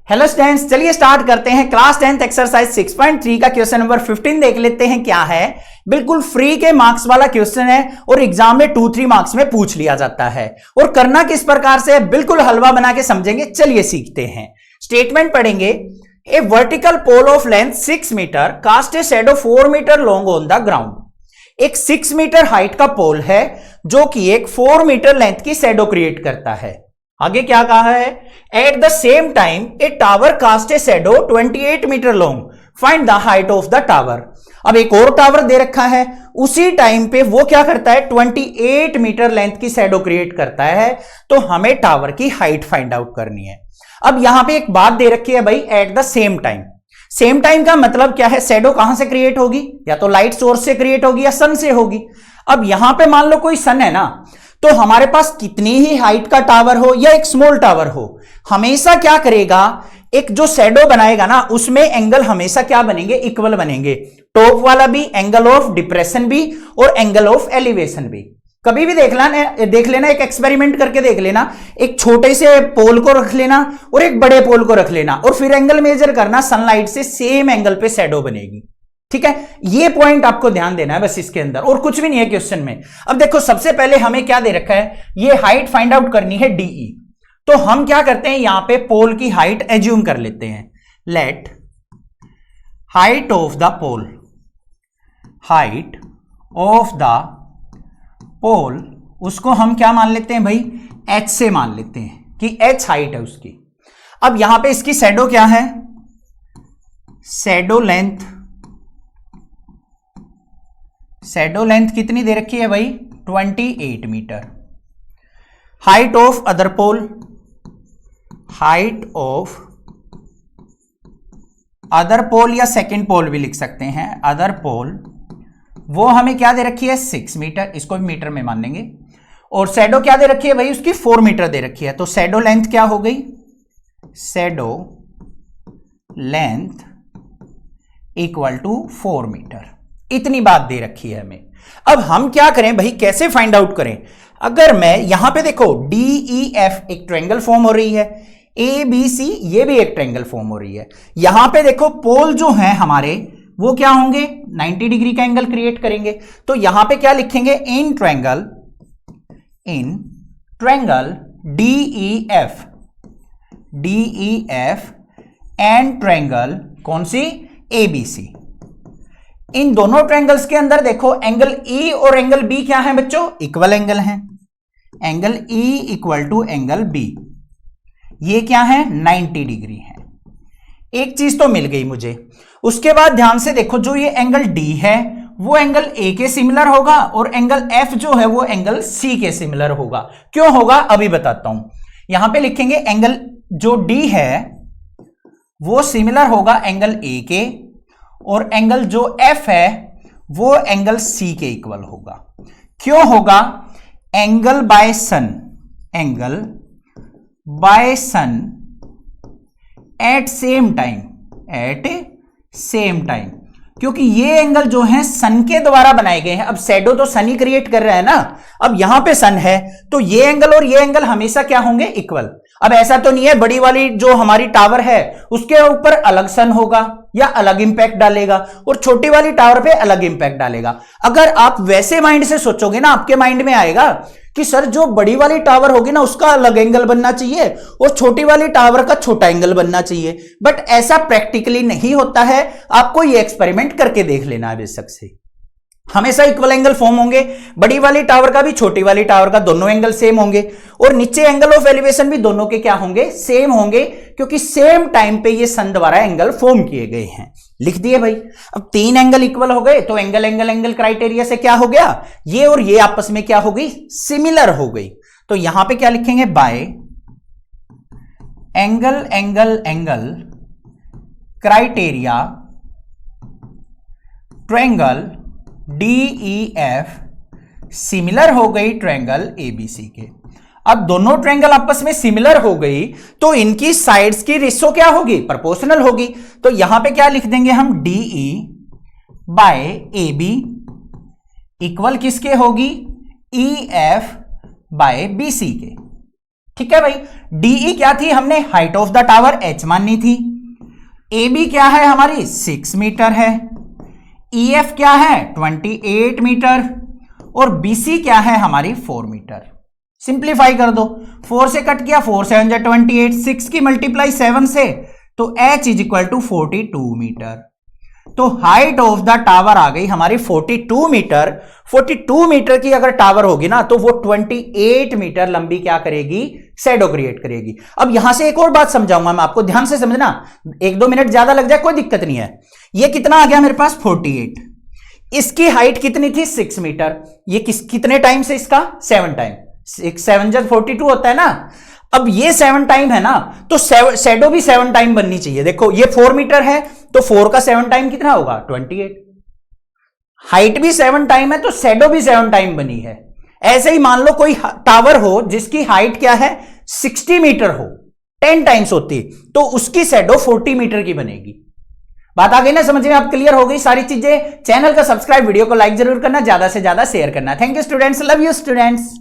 Hello students, चलिए start करते हैं। क्लास 10th एक्सरसाइज 6.3 का क्वेश्चन नंबर 15 देख लेते हैं क्या है। बिल्कुल फ्री के मार्क्स वाला क्वेश्चन है और एग्जाम में 2-3 मार्क्स में पूछ लिया जाता है। और करना किस प्रकार से है, बिल्कुल हलवा बना के समझेंगे। चलिए सीखते हैं। स्टेटमेंट पढ़ेंगे। A vertical pole of length 6 metre cast a shadow 4 metre long on the ground. एक 6 मीटर हाइट का पोल है जो कि एक 4 मीटर लेंथ की शैडो क्रिएट करता है। आगे क्या कहा है, at the same time a tower cast a shadow 28 metre long, find the height of the tower. अब एक और टावर दे रखा है, उसी टाइम पे वो क्या करता है, 28 मीटर लेंथ की शैडो क्रिएट करता है। तो हमें टावर की हाइट फाइंड आउट करनी है। अब यहां पे एक बात दे रखी है भाई, eight the same time. Same time का मतलब क्या है, शैडो कहां से क्रिएट होगी, या तो लाइट सोर्स से क्रिएट होगी या सन से होगी। अब यहां पे मान लो कोई सन है ना, तो हमारे पास कितनी ही हाइट का टावर हो या एक स्मॉल टावर हो, हमेशा क्या करेगा, एक जो शैडो बनाएगा ना उसमें एंगल हमेशा क्या बनेंगे, इक्वल बनेंगे। टॉप वाला भी, एंगल ऑफ डिप्रेशन भी और एंगल ऑफ एलिवेशन भी। कभी भी देख लेना, एक एक्सपेरिमेंट करके देख लेना। एक छोटे से पोल को रख लेना और एक बड़े पोल को रख लेना और फिर एंगल मेजर करना, सनलाइट से सेम एंगल पे शैडो बनेगी। ठीक है, ये पॉइंट आपको ध्यान देना है बस इसके अंदर, और कुछ भी नहीं है क्वेश्चन में। अब देखो, सबसे पहले हमें क्या दे रखा है, ये हाइट फाइंड आउट करनी है डीई। तो हम क्या करते हैं, यहां पे पोल की हाइट एज्यूम कर लेते हैं। Let height of the pole, height of the pole, उसको हम क्या मान लेते हैं भाई, एच से मान लेते हैं कि एच हाइट है उसकी। अब यहां पे इसकी शैडो क्या है, शैडो लेंथ, शैडो लेंथ कितनी दे रखी है भाई, 28 metre. Height of other pole, height of other pole या सेकेंड पोल भी लिख सकते हैं, अदर पोल, वो हमें क्या दे रखी है, 6 मीटर, इसको भी मीटर में मान लेंगे। और शैडो क्या दे रखी है भाई, उसकी 4 मीटर दे रखी है। तो शैडो लेंथ क्या हो गई, shadow length equal to 4 metre. इतनी बात दे रखी है हमें। अब हम क्या करें भाई, कैसे फाइंड आउट करें। अगर मैं यहां पे देखो, डी ई एफ एक ट्रायंगल फॉर्म हो रही है, ए बी सी ये भी एक ट्रायंगल फॉर्म हो रही है। यहां पे देखो पोल जो है हमारे, वो क्या होंगे, 90 डिग्री का एंगल क्रिएट करेंगे। तो यहां पे क्या लिखेंगे, in triangle D E F and triangle कौन सी, ए बी सी। इन दोनों ट्रायंगल्स के अंदर देखो, एंगल ई और एंगल बी क्या है बच्चों, इक्वल एंगल हैं। Angle E equal to angle B, ये क्या है, 90 डिग्री है। एक चीज तो मिल गई मुझे। उसके बाद ध्यान से देखो, जो ये एंगल डी है वो एंगल ए के सिमिलर होगा और एंगल एफ जो है वो एंगल सी के सिमिलर होगा। क्यों होगा अभी बताता हूं। यहां पे लिखेंगे एंगल जो डी है वो सिमिलर होगा एंगल ए के, और एंगल जो एफ है वो एंगल सी के इक्वल होगा। क्यों होगा, angle by sun at same time, क्योंकि ये एंगल जो है सन के द्वारा बनाए गए हैं। अब शैडो तो सन ही क्रिएट कर रहा है ना। अब यहां पे सन है तो ये एंगल और ये एंगल हमेशा क्या होंगे, इक्वल। अब ऐसा तो नहीं है बड़ी वाली जो हमारी टावर है उसके ऊपर अलग सन होगा या अलग इंपैक्ट डालेगा और छोटी वाली टावर पे अलग इंपैक्ट डालेगा। अगर आप वैसे माइंड से सोचोगे ना, आपके माइंड में आएगा कि सर जो बड़ी वाली टावर होगी ना उसका अलग एंगल बनना चाहिए और छोटी वाली टावर का छोटा एंगल बनना चाहिए। बट ऐसा प्रैक्टिकली नहीं होता है। आपको ये एक्सपेरिमेंट करके देख लेना है बेशक से। हमेशा इक्वल एंगल फॉर्म होंगे, बड़ी वाली टावर का भी छोटी वाली टावर का दोनों एंगल सेम होंगे, और नीचे एंगल ऑफ एलिवेशन भी दोनों के क्या होंगे, सेम होंगे, क्योंकि सेम टाइम पे ये सन द्वारा एंगल फॉर्म किए गए हैं। लिख दिए भाई। अब 3 एंगल इक्वल हो गए तो एंगल क्राइटेरिया से क्या हो गया, ये और ये आपस में क्या हो गई, सिमिलर हो गई। तो यहां पे क्या लिखेंगे, bye angle criteria triangle DEF similar हो गई ट्रायंगल ABC के। अब दोनों ट्रायंगल आपस में सिमिलर हो गई तो इनकी साइड्स की रेशो क्या होगी, प्रोपोर्शनल होगी। तो यहां पे क्या लिख देंगे हम, DE बाय AB इक्वल किसके होगी, EF बाय BC के। ठीक है भाई। डीई क्या थी, हमने height of the tower H माननी थी। ए बी क्या है हमारी 6 मीटर है। ई एफ क्या है 28 मीटर और बी सी क्या है हमारी 4 मीटर। सिंप्लीफाई कर दो, 4 से कट किया, 4 7 जा 28, 6 की मल्टीप्लाई 7 से, तो h is equal to 42 metre. तो हाइट ऑफ द टावर आ गई हमारी 42 मीटर। 42 मीटर की अगर टावर होगी ना तो वो 28 मीटर लंबी क्या करेगी, शैडो क्रिएट करेगी। अब यहां से एक और बात समझाऊंगा मैं आपको, ध्यान से समझना, 1-2 मिनट ज्यादा लग जाए कोई दिक्कत नहीं है। ये कितना आ गया मेरे पास 48, इसकी हाइट कितनी थी 6 मीटर, ये कितने टाइम से इसका 7 टाइम, 6 7 जब 42 होता है ना। अब ये 7 टाइम है ना, तो शैडो भी 7 टाइम बननी चाहिए। देखो ये 4 मीटर है तो 4 का 7 टाइम कितना होगा 28। हाइट भी 7 टाइम है तो शैडो भी 7 टाइम बनी है। ऐसे ही मान लो कोई टावर हो जिसकी हाइट क्या है 60 मीटर हो, 10 टाइम्स होती, तो उसकी शैडो 40 मीटर की बनेगी। बात आ गई ना समझ में, आप क्लियर हो गई सारी चीजें। चैनल का सब्सक्राइब, वीडियो को लाइक जरूर करना, ज्यादा से ज्यादा शेयर करना। Thank you students, love you students.